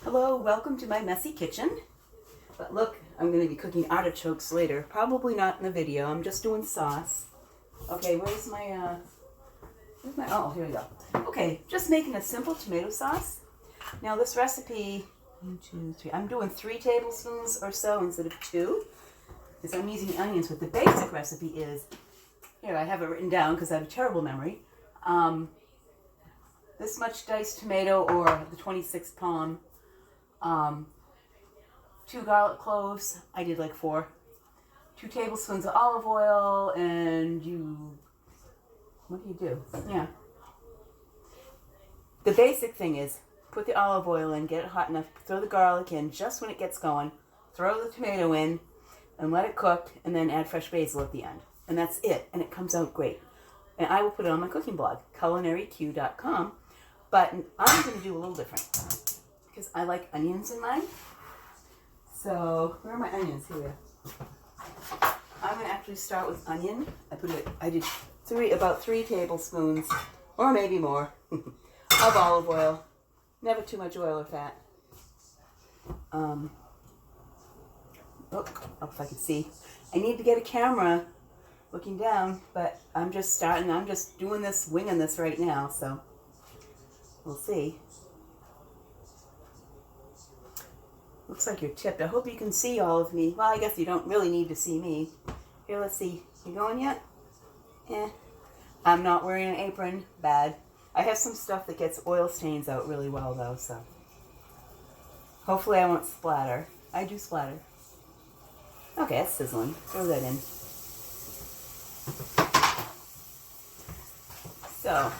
Hello, welcome to my messy kitchen. But look, I'm going to be cooking artichokes later. Probably not in the video. I'm just doing sauce. Okay, where's my, oh, here we go. Okay, just making a simple tomato sauce. Now this recipe, 1, 2, 3, I'm doing 3 tablespoons or so instead of 2. Because I'm using onions, but the basic recipe is, here I have it written down because I have a terrible memory. This much diced tomato or the 26 palm. 2 garlic cloves, I did like 4. 2 tablespoons of olive oil, and what do? Yeah. The basic thing is, put the olive oil in, get it hot enough, throw the garlic in just when it gets going, throw the tomato in, and let it cook, and then add fresh basil at the end. And that's it, and it comes out great. And I will put it on my cooking blog, culinaryq.com, but I'm going to do a little different, because I like onions in mine. So, where are my onions? Here we are. I'm going to actually start with onion. I did about 3 tablespoons, or maybe more, of olive oil. Never too much oil or fat. If I can see. I need to get a camera looking down, but I'm just starting. I'm just doing this, winging this right now, so we'll see. Looks like you're tipped. I hope you can see all of me. Well, I guess you don't really need to see me. Here, let's see. You going yet? I'm not wearing an apron. Bad. I have some stuff that gets oil stains out really well, though, so hopefully I won't splatter. I do splatter. Okay, that's sizzling. Throw that in. So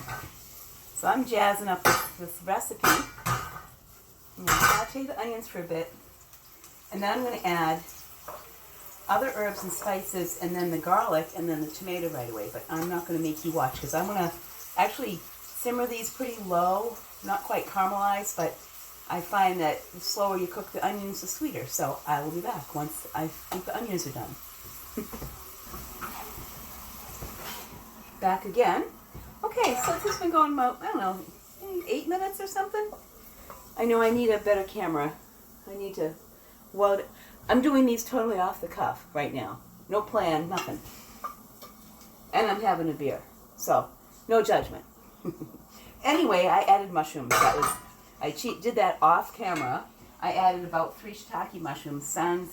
I'm jazzing up this recipe. I'm going to saute the onions for a bit, and then I'm going to add other herbs and spices, and then the garlic, and then the tomato right away. But I'm not going to make you watch, because I'm going to actually simmer these pretty low, not quite caramelized, but I find that the slower you cook the onions, the sweeter. So I will be back once I think the onions are done. Back again. Okay, so this has been going about, I don't know, 8 minutes or something. I know I need a better camera. I'm doing these totally off the cuff right now. No plan, nothing. And I'm having a beer. So, no judgment. Anyway, I added mushrooms. I did that off camera. I added about 3 shiitake mushrooms, sans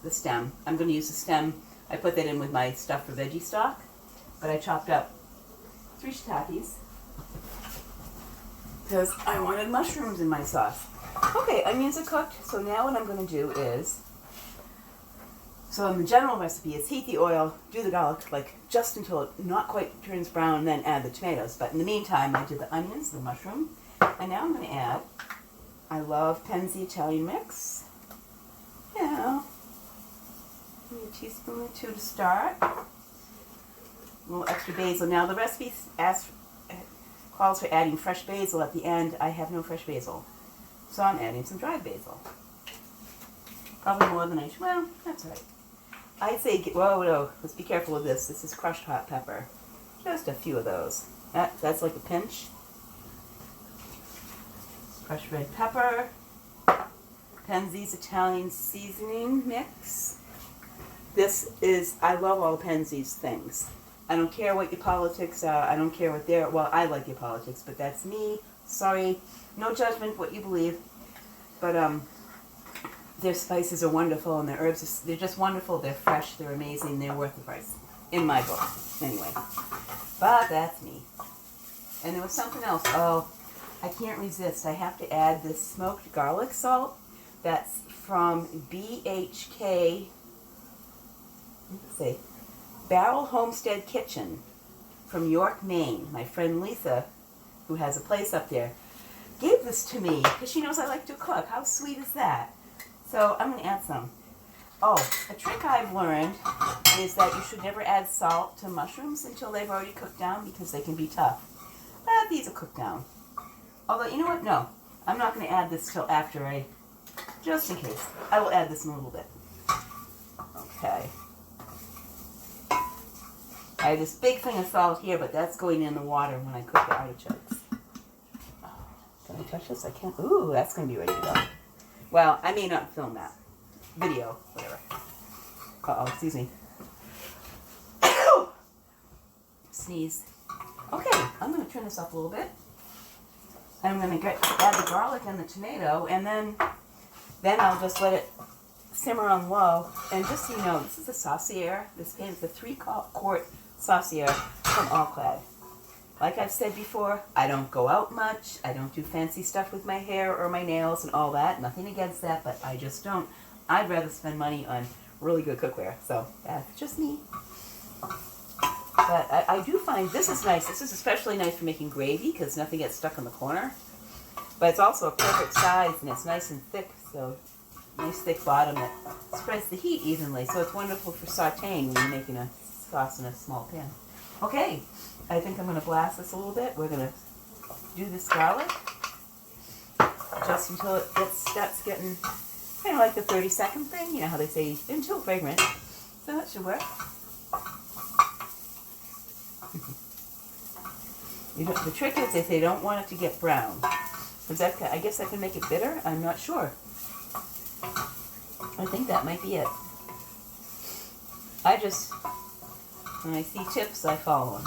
the stem. I'm going to use the stem. I put that in with my stuff for veggie stock. But I chopped up 3 shiitakes because I wanted mushrooms in my sauce. Okay, onions are cooked. So now what I'm going to do is, so in the general recipe is heat the oil, do the garlic like just until it not quite turns brown, and then add the tomatoes. But in the meantime, I did the onions, the mushroom, and now I'm going to add, I love Penzi Italian mix. Yeah, maybe a teaspoon or 2 to start. A little extra basil. Now the recipe calls for adding fresh basil at the end. I have no fresh basil, so I'm adding some dried basil. Probably more than I should. Well, that's all right. I'd say, whoa, let's be careful with this. This is crushed hot pepper. Just a few of those. That's like a pinch. Crushed red pepper. Penzi's Italian seasoning mix. I love all Penzi's things. I don't care what your politics are. I don't care what I like your politics, but that's me. Sorry. No judgment what you believe. But, their spices are wonderful, and their herbs, they're just wonderful. They're fresh. They're amazing. They're worth the price. In my book. Anyway. But that's me. And there was something else. Oh, I can't resist. I have to add this smoked garlic salt. That's from BHK, let's see, Barrel Homestead Kitchen from York, Maine. My friend Lisa, who has a place up there, gave this to me because she knows I like to cook. How sweet is that? So I'm going to add some. Oh, a trick I've learned is that you should never add salt to mushrooms until they've already cooked down because they can be tough. But these are cooked down. Although, you know what? No, I'm not going to add this till after just in case. I will add this in a little bit. Okay. I have this big thing of salt here, but that's going in the water when I cook the artichokes. Can I touch this? I can't. Ooh, that's going to be ready to go. Well, I may not film that. Video, whatever. Uh-oh, excuse me. Sneeze. Okay, I'm going to turn this up a little bit. I'm going to add the garlic and the tomato, and then I'll just let it simmer on low. And just so you know, this is a saucier. This pan is a 3-quart saucier from All-Clad. Like I've said before, I don't go out much. I don't do fancy stuff with my hair or my nails and all that. Nothing against that, but I just don't. I'd rather spend money on really good cookware. So that's just me. But I do find this is nice. This is especially nice for making gravy because nothing gets stuck in the corner. But it's also a perfect size and it's nice and thick. So nice thick bottom that spreads the heat evenly. So it's wonderful for sauteing when you're making a sauce in a small pan. Okay, I think I'm going to blast this a little bit. We're going to do this garlic just until it starts getting kind of like the 30-second thing. You know how they say until fragrant. So that should work. The trick is if they don't want it to get brown. I guess that can make it bitter. I'm not sure. I think that might be it. When I see tips, I follow them.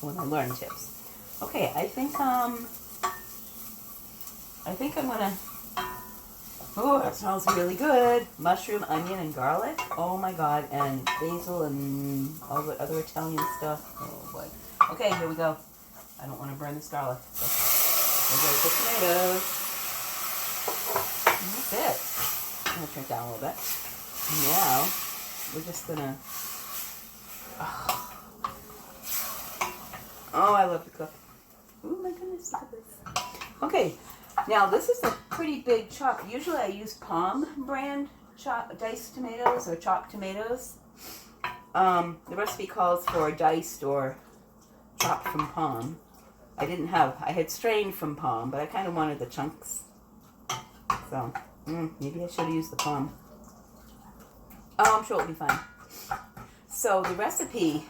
When I learn tips. Okay, I think I'm gonna. Oh, that smells really good. Mushroom, onion, and garlic. Oh my God, and basil and all the other Italian stuff. Oh boy. Okay, here we go. I don't want to burn this garlic. So we'll go with the tomatoes. And that's it. I'm gonna turn it down a little bit. Now we're just gonna. Oh, I love to cook. Oh my goodness, look at this. Okay, now this is a pretty big chop. Usually I use Palm brand diced tomatoes or chopped tomatoes. The recipe calls for diced or chopped from Palm. I had strained from Palm, but I kind of wanted the chunks. So, maybe I should have used the Palm. Oh, I'm sure it'll be fine. So the recipe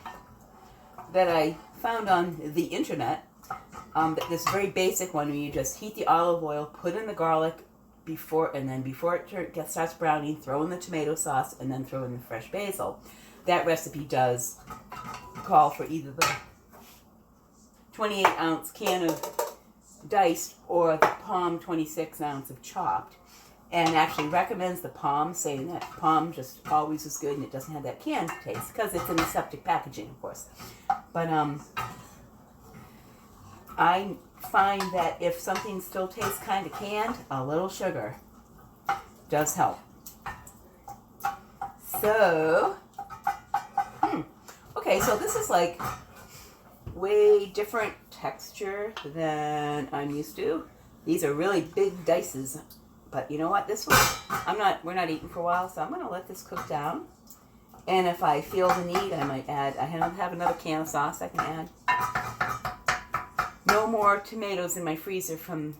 that I found on the internet, this very basic one where you just heat the olive oil, put in the garlic before it starts browning, throw in the tomato sauce, and then throw in the fresh basil. That recipe does call for either the 28-ounce can of diced or the Palm 26-ounce of chopped, and actually recommends the Palm, saying that Palm just always is good and it doesn't have that canned taste because it's in aseptic packaging, of course. But I find that if something still tastes kind of canned, a little sugar does help. So, okay, so this is like way different texture than I'm used to. These are really big dices, but you know what? This one, we're not eating for a while, so I'm going to let this cook down. And if I feel the need, I might add, I have another can of sauce I can add. No more tomatoes in my freezer from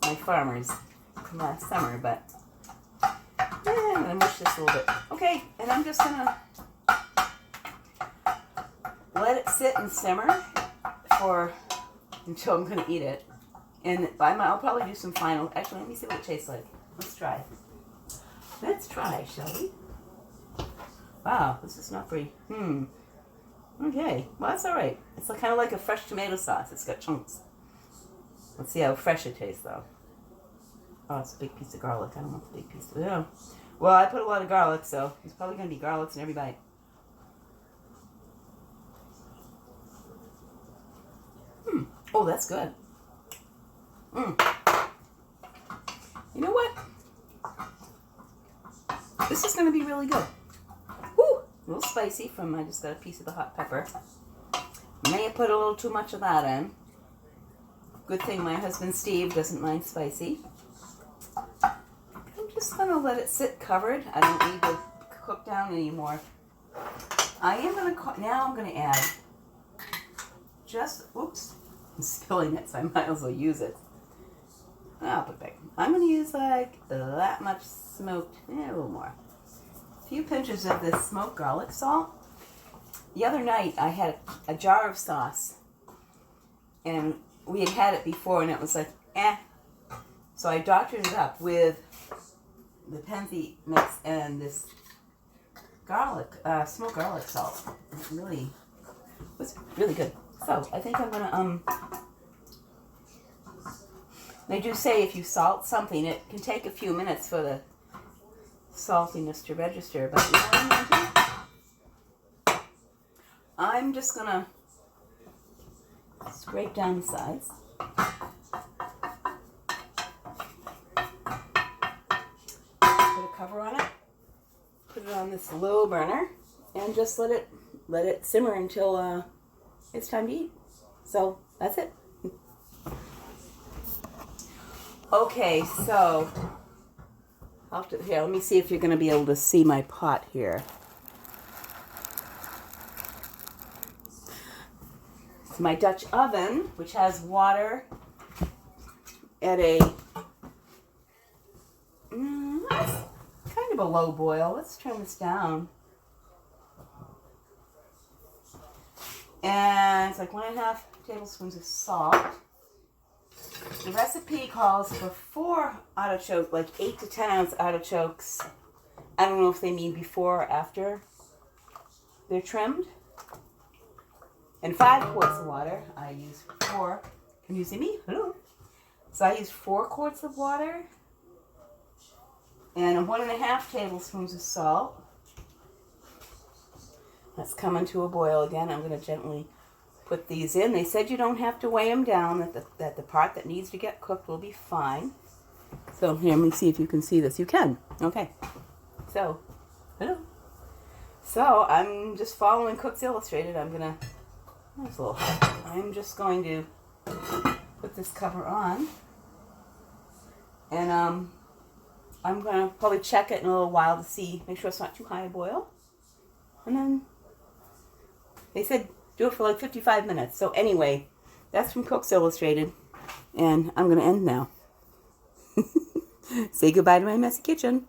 my farmers from last summer, but I'm going to mush this a little bit. Okay, and I'm just going to let it sit and simmer until I'm going to eat it. And I'll probably do some final. Actually, let me see what it tastes like. Let's try. Let's try, shall we? Wow, this is not very. Okay, well that's all right. It's kind of like a fresh tomato sauce. It's got chunks. Let's see how fresh it tastes, though. Oh, it's a big piece of garlic. I don't want the big piece. Yeah. Well, I put a lot of garlic, so there's probably going to be garlics in every bite. Oh, that's good. You know what? This is going to be really good. Woo! A little spicy I just got a piece of the hot pepper. May have put a little too much of that in. Good thing my husband Steve doesn't mind spicy. I'm just going to let it sit covered. I don't need to cook down anymore. Now I'm going to add oops, I'm spilling it, so I might as well use it. I'll put it back. I'm going to use like that much smoked, a little more. A few pinches of this smoked garlic salt. The other night I had a jar of sauce, and we had it before, and it was like, So I doctored it up with the Penzi mix and this garlic, smoked garlic salt. It really was really good. So I think I'm gonna they do say if you salt something, it can take a few minutes for the saltiness to register. But you know what I'm gonna do? I'm just gonna scrape down the sides. Put a cover on it. Put it on this low burner and just let it simmer until it's time to eat. So that's it. Okay, so here, let me see if you're going to be able to see my pot here. It's my Dutch oven, which has water at a kind of a low boil. Let's turn this down. And it's like 1.5 tablespoons of salt. The recipe calls for 4 artichokes, like 8 to 10 ounce artichokes. I don't know if they mean before or after they're trimmed. And 5 quarts of water. I use 4. Can you see me? Hello. So I use 4 quarts of water and 1.5 tablespoons of salt. That's coming to a boil again. I'm going to gently put these in. They said you don't have to weigh them down, that the part that needs to get cooked will be fine. So here, let me see if you can see this. You can. Okay. So, hello. So I'm just following Cooks Illustrated. I'm just going to put this cover on. And I'm going to probably check it in a little while to see, make sure it's not too high a boil. And then they said do it for like 55 minutes. So anyway, that's from Cooks Illustrated. And I'm going to end now. Say goodbye to my messy kitchen.